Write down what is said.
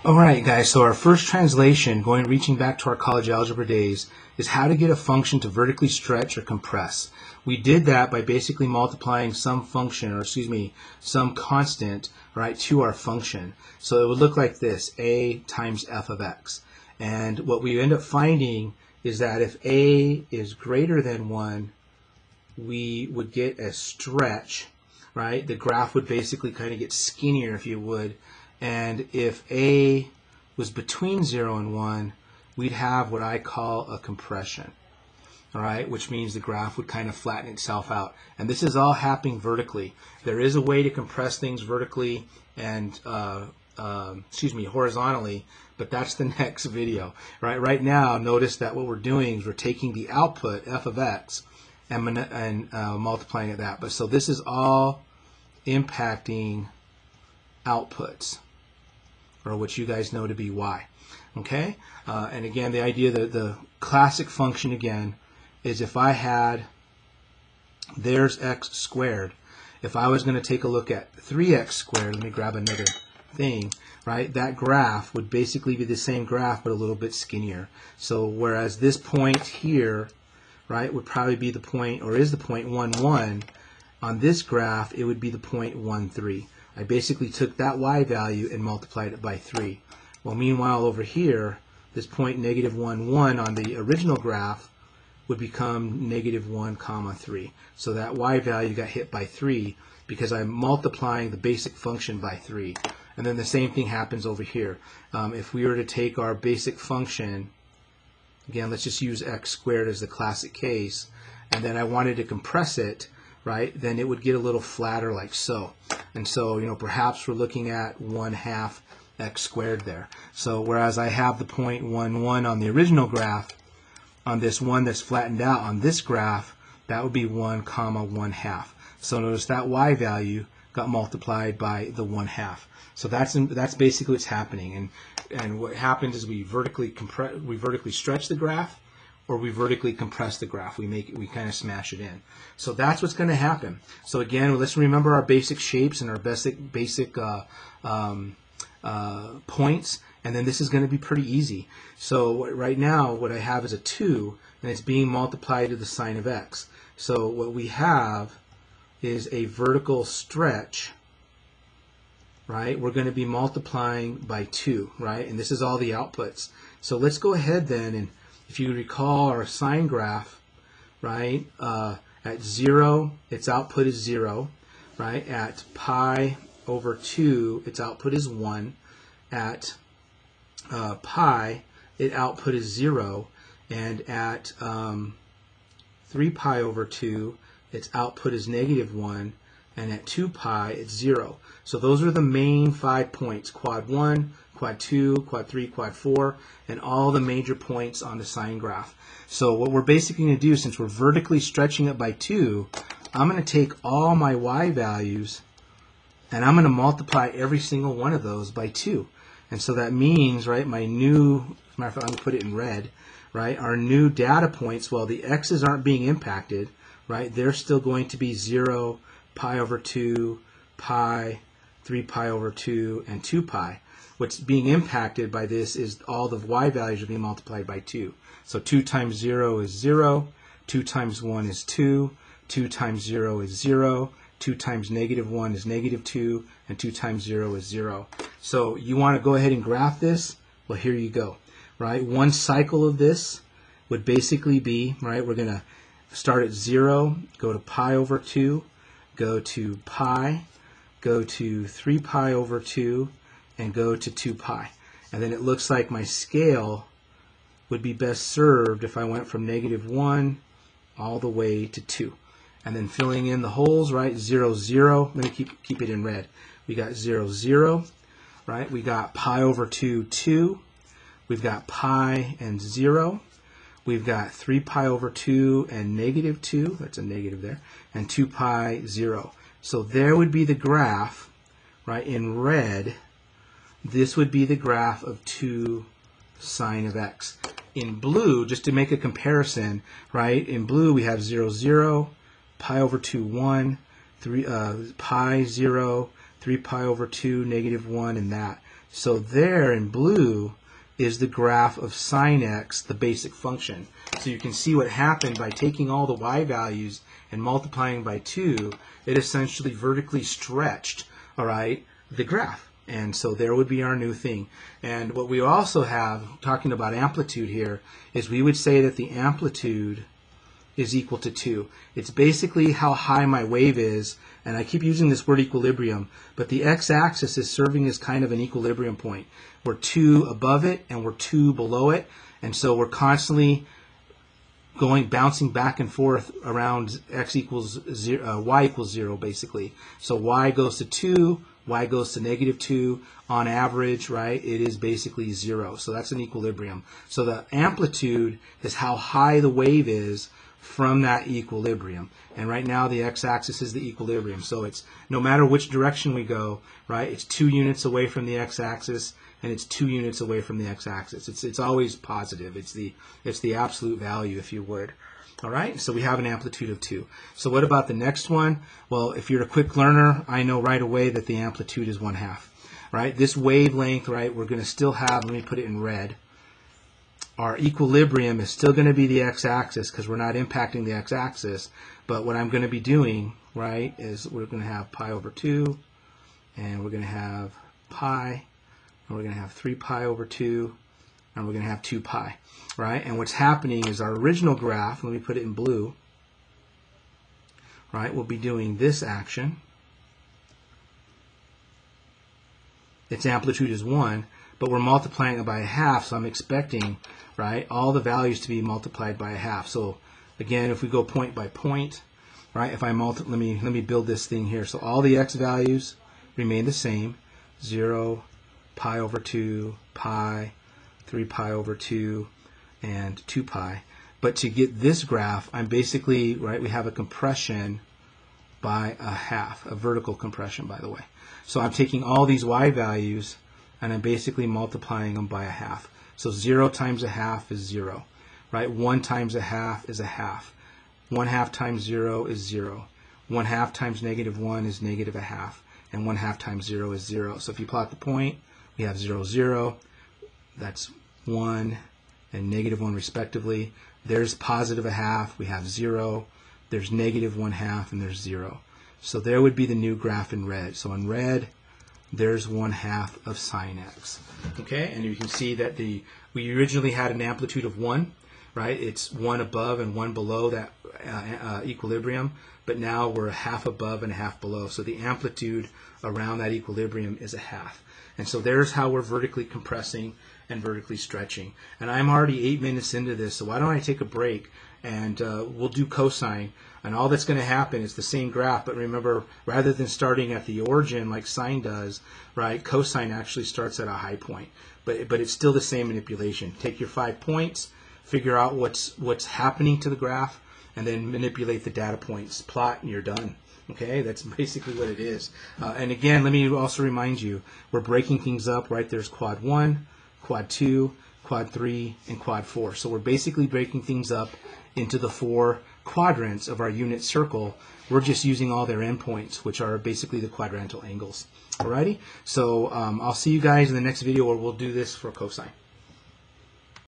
Alright guys, so our first translation, reaching back to our college algebra days, is how to get a function to vertically stretch or compress. We did that by basically multiplying some function, or excuse me, some constant, right, to our function. So it would look like this, a times f of x. And what we end up finding is that if a is greater than 1, we would get a stretch, right? The graph would basically kind of get skinnier, if you would. And if a was between 0 and 1, we'd have what I call a compression, all right, which means the graph would kind of flatten itself out. And this is all happening vertically. There is a way to compress things vertically and horizontally, but that's the next video. Right now, notice that what we're doing is we're taking the output, f of x, and multiplying it that. But so this is all impacting outputs, or what you guys know to be y. Okay? And again, the idea that the classic function again is if I had, there's x squared. If I was going to take a look at 3x squared, let me grab another thing, right? That graph would basically be the same graph but a little bit skinnier. So whereas this point here, right, would probably be the point, or is the point 1, 1, on this graph it would be the point 1, 3. I basically took that y value and multiplied it by 3. Well, meanwhile over here, this point negative 1, 1 on the original graph would become negative 1, 3. So that y value got hit by 3 because I'm multiplying the basic function by 3. And then the same thing happens over here. If we were to take our basic function, again, let's just use x squared as the classic case, and then I wanted to compress it, right, then it would get a little flatter like so. And so, you know, perhaps we're looking at 1/2 x squared there. So whereas I have the point 1, 1 on the original graph, on this one that's flattened out on this graph, that would be 1, 1/2. So notice that y value got multiplied by the 1/2. So that's basically what's happening. And what happens is we vertically stretch the graph, or we vertically compress the graph. We kind of smash it in. So that's what's going to happen. So again, let's remember our basic shapes and our basic points, and then this is going to be pretty easy. So right now, what I have is a 2, and it's being multiplied to the sine of x. So what we have is a vertical stretch, right? We're going to be multiplying by 2, right? And this is all the outputs. So let's go ahead then, and if you recall our sine graph, right, at 0, its output is 0, right? At pi over 2, its output is 1. At pi, its output is 0. And at 3 pi over 2, its output is negative 1. And at 2 pi, it's 0. So those are the main 5 points, quad 1, quad 2, quad 3, quad 4, and all the major points on the sine graph. So what we're basically going to do, since we're vertically stretching it by 2, I'm going to take all my y values and I'm going to multiply every single one of those by 2. And so that means, right, my new, as a matter of fact, I'm going to put it in red, right, our new data points, well, the x's aren't being impacted, right, they're still going to be 0, pi over 2, pi, 3 pi over 2, and 2 pi. What's being impacted by this is all the y values are being multiplied by 2. So 2 times 0 is 0, 2 times 1 is 2, 2 times 0 is 0, 2 times negative 1 is negative 2, and 2 times 0 is 0. So you want to go ahead and graph this? Well, here you go. Right? One cycle of this would basically be, right, we're going to start at 0, go to pi over 2, go to pi, go to 3 pi over 2, and go to 2 pi. And then it looks like my scale would be best served if I went from negative 1 all the way to 2. And then filling in the holes, right, 0, 0. Let me keep it in red. We got 0, 0, right? We got pi over 2, 2. We've got pi and 0. We've got 3 pi over 2 and negative 2. That's a negative there. And 2 pi, 0. So there would be the graph, right, in red. This would be the graph of 2 sine of x. In blue, just to make a comparison, right, in blue we have 0, 0, pi over 2, 1, 3, pi, 0, 3 pi over 2, -1, and that. So there in blue is the graph of sine x, the basic function. So you can see what happened by taking all the y values and multiplying by 2, it essentially vertically stretched, all right, the graph. And so there would be our new thing. And what we also have, talking about amplitude here, is we would say that the amplitude is equal to 2. It's basically how high my wave is, and I keep using this word equilibrium, but the x-axis is serving as kind of an equilibrium point. We're 2 above it and we're 2 below it, and so we're constantly bouncing back and forth around x equals 0, y equals 0 basically. So y goes to 2, y goes to -2. On average, right, it is basically 0. So that's an equilibrium. So the amplitude is how high the wave is from that equilibrium. And right now the x-axis is the equilibrium. So it's no matter which direction we go, right, it's 2 units away from the x-axis and it's 2 units away from the x-axis. It's always positive. It's the absolute value, if you would. All right, so we have an amplitude of 2. So what about the next one? Well, if you're a quick learner, I know right away that the amplitude is 1/2. Right? This wavelength, right, we're going to still have, let me put it in red, our equilibrium is still going to be the x-axis because we're not impacting the x-axis. But what I'm going to be doing, right, is we're going to have pi over 2, and we're going to have pi, and we're going to have 3 pi over 2, and we're going to have 2 pi, right? And what's happening is our original graph, let me put it in blue, right, we'll be doing this action. Its amplitude is 1, but we're multiplying it by 1/2, so I'm expecting, right, all the values to be multiplied by 1/2. So again, if we go point by point, right, if I let me build this thing here. So all the x values remain the same: 0, pi over 2, pi, 3 pi over 2, and 2 pi. But to get this graph, I'm basically, right, we have a compression by 1/2, a vertical compression, by the way. So I'm taking all these y values and I'm basically multiplying them by 1/2. So 0 times 1/2 is 0, right? 1 times 1/2 is 1/2. 1/2 times 0 is 0. 1/2 times -1 is -1/2. And 1/2 times 0 is 0. So if you plot the point, we have 0, 0. That's 1 and -1 respectively. There's positive 1/2. We have 0. There's -1/2 and there's 0. So there would be the new graph in red. So in red, there's 1/2 of sine x. Okay, and you can see that we originally had an amplitude of 1, right? It's 1 above and 1 below that equilibrium, but now we're 1/2 above and 1/2 below. So the amplitude around that equilibrium is 1/2. And so there's how we're vertically compressing and vertically stretching. And I'm already 8 minutes into this, so why don't I take a break and we'll do cosine. And all that's going to happen is the same graph, but remember, rather than starting at the origin like sine does, right, cosine actually starts at a high point. But it's still the same manipulation. Take your 5 points, figure out what's happening to the graph, and then manipulate the data points, plot, and you're done. Okay, that's basically what it is. And again, let me also remind you, we're breaking things up, right? There's quad 1, quad 2, quad 3, and quad 4. So we're basically breaking things up into the 4 quadrants of our unit circle. We're just using all their endpoints, which are basically the quadrantal angles. Alrighty, so I'll see you guys in the next video where we'll do this for cosine.